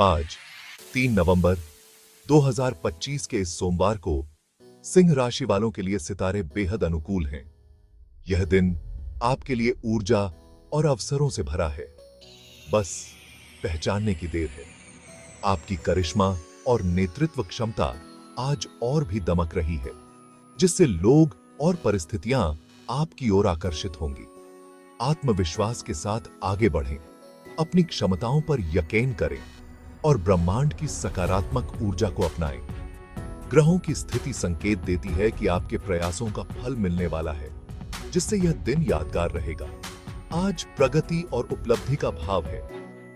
आज 3 नवंबर 2025 के इस सोमवार को सिंह राशि वालों के लिए सितारे बेहद अनुकूल हैं। यह दिन आपके लिए ऊर्जा और अवसरों से भरा है। बस पहचानने की देर है। आपकी करिश्मा और नेतृत्व क्षमता आज और भी दमक रही है, जिससे लोग और परिस्थितियां आपकी ओर आकर्षित होंगी। आत्मविश्वास के साथ आगे बढ़ें, अपनी क्षमताओं पर यकीन करें और ब्रह्मांड की सकारात्मक ऊर्जा को अपनाएं। ग्रहों की स्थिति संकेत देती है कि आपके प्रयासों का फल मिलने वाला है, जिससे यह दिन यादगार रहेगा। आज प्रगति और उपलब्धि का भाव है।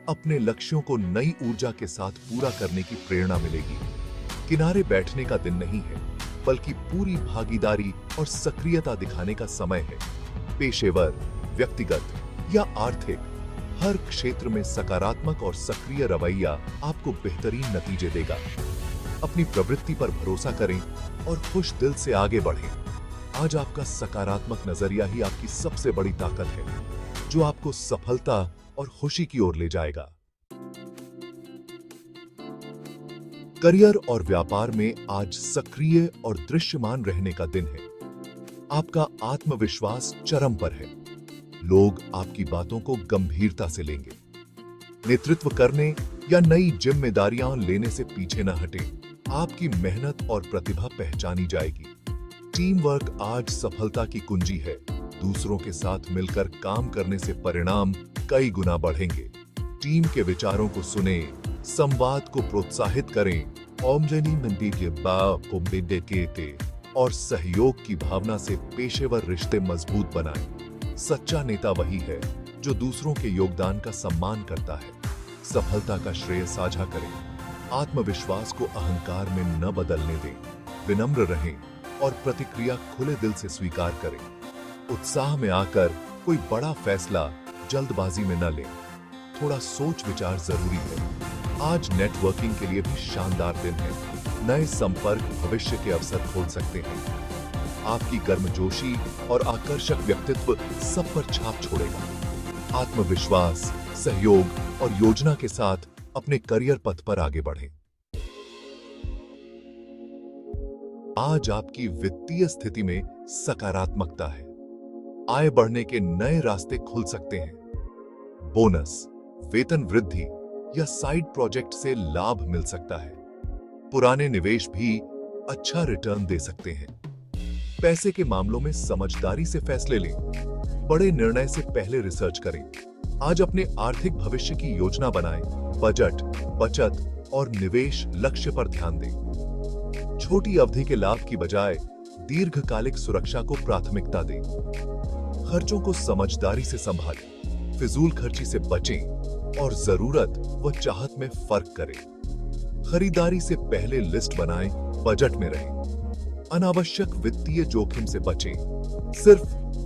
अपने लक्ष्यों को नई ऊर्जा के साथ पूरा करने की प्रेरणा मिलेगी। किनारे बैठने का दिन नहीं है, बल्कि पूरी भागीदारी और सक्रियता दिखाने का समय है। पेशेवर, व्यक्तिगत या आर्थिक, हर क्षेत्र में सकारात्मक और सक्रिय रवैया आपको बेहतरीन नतीजे देगा। अपनी प्रवृत्ति पर भरोसा करें और खुश दिल से आगे बढ़ें। आज आपका सकारात्मक नजरिया ही आपकी सबसे बड़ी ताकत है, जो आपको सफलता और खुशी की ओर ले जाएगा। करियर और व्यापार में आज सक्रिय और दृश्यमान रहने का दिन है। आपका आत्मविश्वास चरम पर है। लोग आपकी बातों को गंभीरता से लेंगे। नेतृत्व करने या नई जिम्मेदारियां लेने से पीछे न हटें। आपकी मेहनत और प्रतिभा पहचानी जाएगी। टीम वर्क आज सफलता की कुंजी है। दूसरों के साथ मिलकर काम करने से परिणाम कई गुना बढ़ेंगे। टीम के विचारों को सुने, संवाद को प्रोत्साहित करें और सहयोग की भावना से पेशेवर रिश्ते मजबूत बनाएं। सच्चा नेता वही है जो दूसरों के योगदान का सम्मान करता है। सफलता का श्रेय साझा करें। आत्मविश्वास को अहंकार में न बदलने दें। विनम्र रहें और प्रतिक्रिया खुले दिल से स्वीकार करें। उत्साह में आकर कोई बड़ा फैसला जल्दबाजी में न लें। थोड़ा सोच विचार जरूरी है। आज नेटवर्किंग के लिए भी शानदार दिन है। नए संपर्क भविष्य के अवसर खोल सकते हैं। आपकी गर्मजोशी और आकर्षक व्यक्तित्व सब पर छाप छोड़ेगा। आत्मविश्वास, सहयोग और योजना के साथ अपने करियर पथ पर आगे बढ़ें। आज आपकी वित्तीय स्थिति में सकारात्मकता है। आय बढ़ने के नए रास्ते खुल सकते हैं। बोनस, वेतन वृद्धि या साइड प्रोजेक्ट से लाभ मिल सकता है। पुराने निवेश भी अच्छा रिटर्न दे सकते हैं। पैसे के मामलों में समझदारी से फैसले लें। बड़े निर्णय से पहले रिसर्च करें। आज अपने आर्थिक भविष्य की योजना बनाएं। बजट, बचत और निवेश लक्ष्य पर ध्यान दें। छोटी अवधि के लाभ की बजाय दीर्घकालिक सुरक्षा को प्राथमिकता दें। खर्चों को समझदारी से संभालें। फिजूल खर्ची से बचें और जरूरत व चाहत में फर्क करें। खरीदारी से पहले लिस्ट बनाएं, बजट में रहें। अनावश्यक वित्तीय जोखिम से बचें। सिर्फ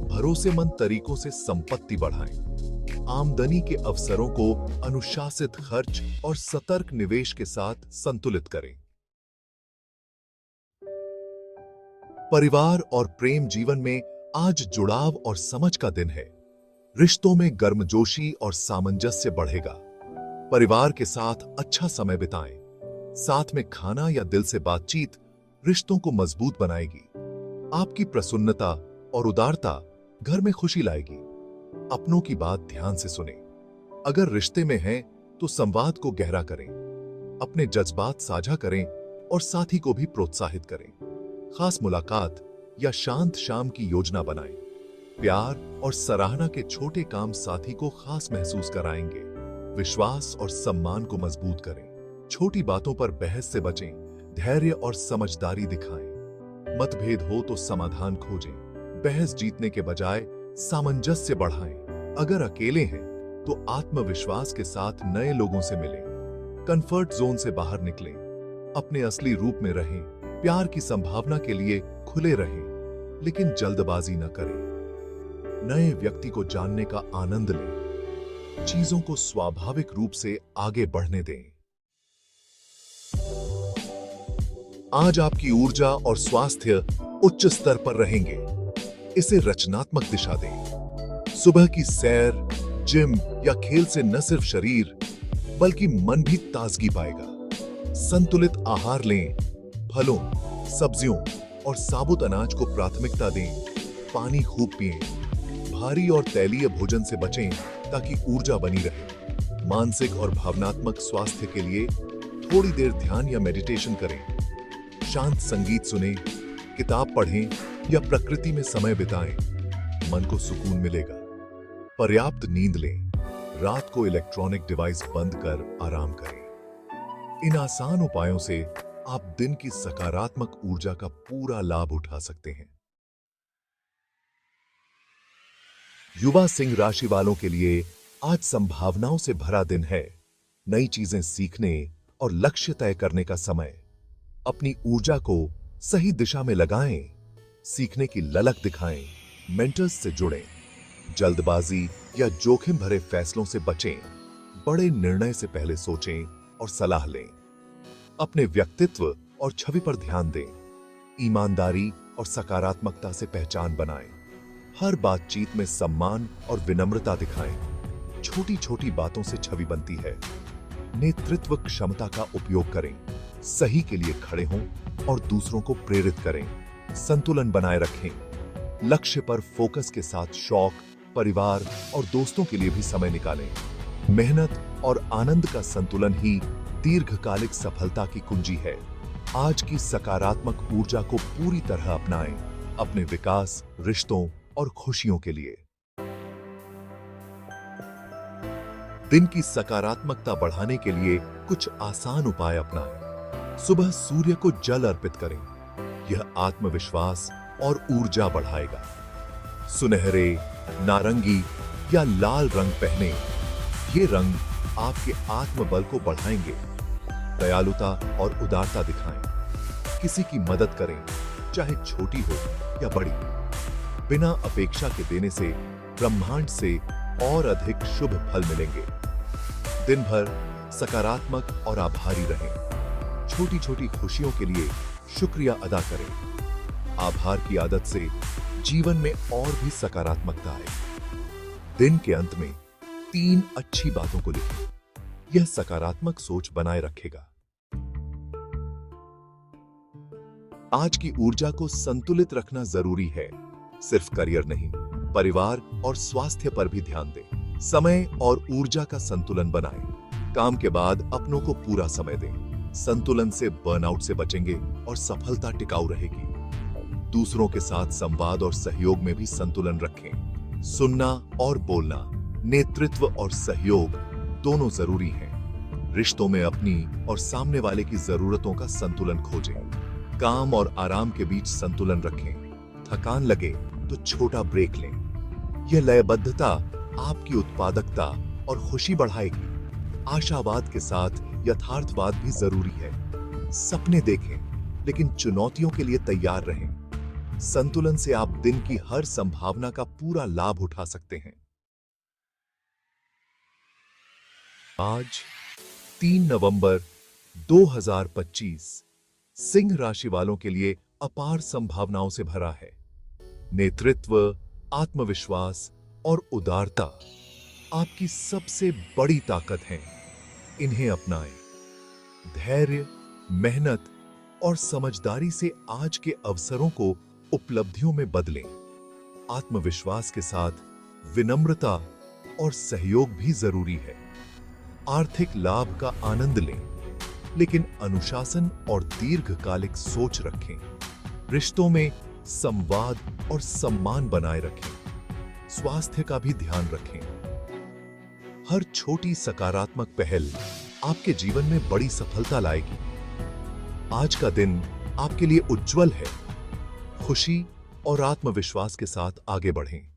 भरोसेमंद तरीकों से संपत्ति बढ़ाएं। आमदनी के अवसरों को अनुशासित खर्च और सतर्क निवेश के साथ संतुलित करें। परिवार और प्रेम जीवन में आज जुड़ाव और समझ का दिन है। रिश्तों में गर्मजोशी और सामंजस्य बढ़ेगा। परिवार के साथ अच्छा समय बिताएं। साथ में खाना या दिल से बातचीत रिश्तों को मजबूत बनाएगी। आपकी प्रसन्नता और उदारता घर में खुशी लाएगी। अपनों की बात ध्यान से सुनें। अगर रिश्ते में हैं तो संवाद को गहरा करें। अपने जज्बात साझा करें और साथी को भी प्रोत्साहित करें। खास मुलाकात या शांत शाम की योजना बनाएं। प्यार और सराहना के छोटे काम साथी को खास महसूस कराएंगे। विश्वास और सम्मान को मजबूत करें। छोटी बातों पर बहस से बचें। धैर्य और समझदारी दिखाएं। मतभेद हो तो समाधान खोजें। बहस जीतने के बजाय सामंजस्य बढ़ाएं। अगर अकेले हैं तो आत्मविश्वास के साथ नए लोगों से मिलें। कंफर्ट जोन से बाहर निकलें। अपने असली रूप में रहें। प्यार की संभावना के लिए खुले रहें, लेकिन जल्दबाजी न करें। नए व्यक्ति को जानने का आनंद लें। चीजों को स्वाभाविक रूप से आगे बढ़ने दें। आज आपकी ऊर्जा और स्वास्थ्य उच्च स्तर पर रहेंगे। इसे रचनात्मक दिशा दें। सुबह की सैर, जिम या खेल से न सिर्फ शरीर बल्कि मन भी ताजगी पाएगा। संतुलित आहार लें, फलों, सब्जियों और साबुत अनाज को प्राथमिकता दें। पानी खूब पिएं। भारी और तैलीय भोजन से बचें ताकि ऊर्जा बनी रहे। मानसिक और भावनात्मक स्वास्थ्य के लिए थोड़ी देर ध्यान या मेडिटेशन करें। शांत संगीत सुनें, किताब पढ़ें या प्रकृति में समय बिताएं। मन को सुकून मिलेगा। पर्याप्त नींद लें। रात को इलेक्ट्रॉनिक डिवाइस बंद कर आराम करें। इन आसान उपायों से आप दिन की सकारात्मक ऊर्जा का पूरा लाभ उठा सकते हैं। युवा सिंह राशि वालों के लिए आज संभावनाओं से भरा दिन है। नई चीजें सीखने और लक्ष्य तय करने का समय। अपनी ऊर्जा को सही दिशा में लगाएं। सीखने की ललक दिखाएं। मेंटर्स से जुड़ें। जल्दबाजी या जोखिम भरे फैसलों से बचें। बड़े निर्णय से पहले सोचें और सलाह लें। अपने व्यक्तित्व और छवि पर ध्यान दें। ईमानदारी और सकारात्मकता से पहचान बनाएं। हर बातचीत में सम्मान और विनम्रता दिखाएं। छोटी छोटी बातों से छवि बनती है। नेतृत्व क्षमता का उपयोग करें। सही के लिए खड़े हों और दूसरों को प्रेरित करें। संतुलन बनाए रखें। लक्ष्य पर फोकस के साथ शौक, परिवार और दोस्तों के लिए भी समय निकालें। मेहनत और आनंद का संतुलन ही दीर्घकालिक सफलता की कुंजी है। आज की सकारात्मक ऊर्जा को पूरी तरह अपनाएं, अपने विकास, रिश्तों और खुशियों के लिए। दिन की सकारात्मकता बढ़ाने के लिए कुछ आसान उपाय अपनाएं। सुबह सूर्य को जल अर्पित करें। यह आत्मविश्वास और ऊर्जा बढ़ाएगा। सुनहरे, नारंगी या लाल रंग पहने। ये रंग आपके आत्मबल को बढ़ाएंगे। दयालुता और उदारता दिखाएं। किसी की मदद करें, चाहे छोटी हो या बड़ी। बिना अपेक्षा के देने से ब्रह्मांड से और अधिक शुभ फल मिलेंगे। दिन भर सकारात्मक और आभारी रहें। छोटी छोटी खुशियों के लिए शुक्रिया अदा करें। आभार की आदत से जीवन में और भी सकारात्मकता आए। दिन के अंत में 3 अच्छी बातों को लिखें। यह सकारात्मक सोच बनाए रखेगा। आज की ऊर्जा को संतुलित रखना जरूरी है। सिर्फ करियर नहीं, परिवार और स्वास्थ्य पर भी ध्यान दें। समय और ऊर्जा का संतुलन बनाएं। काम के बाद अपनों को पूरा समय दें। संतुलन से बर्नआउट से बचेंगे और सफलता टिकाऊ रहेगी। दूसरों के साथ संवाद और सहयोग में भी संतुलन रखें। सुनना और बोलना, नेतृत्व और सहयोग दोनों जरूरी हैं। रिश्तों में अपनी और सामने वाले की जरूरतों का संतुलन खोजें। काम और आराम के बीच संतुलन रखें। थकान लगे तो छोटा ब्रेक लें। यह लयबद्धता आपकी उत्पादकता और खुशी बढ़ाएगी। आशावाद के साथ यथार्थवाद भी जरूरी है। सपने देखें, लेकिन चुनौतियों के लिए तैयार रहें। संतुलन से आप दिन की हर संभावना का पूरा लाभ उठा सकते हैं। आज 3 नवंबर 2025 सिंह राशि वालों के लिए अपार संभावनाओं से भरा है। नेतृत्व, आत्मविश्वास और उदारता आपकी सबसे बड़ी ताकत है। इन्हें अपनाएं। धैर्य, मेहनत और समझदारी से आज के अवसरों को उपलब्धियों में बदलें। आत्मविश्वास के साथ विनम्रता और सहयोग भी जरूरी है। आर्थिक लाभ का आनंद लें, लेकिन अनुशासन और दीर्घकालिक सोच रखें। रिश्तों में संवाद और सम्मान बनाए रखें। स्वास्थ्य का भी ध्यान रखें। हर छोटी सकारात्मक पहल आपके जीवन में बड़ी सफलता लाएगी। आज का दिन आपके लिए उज्जवल है। खुशी और आत्मविश्वास के साथ आगे बढ़ें।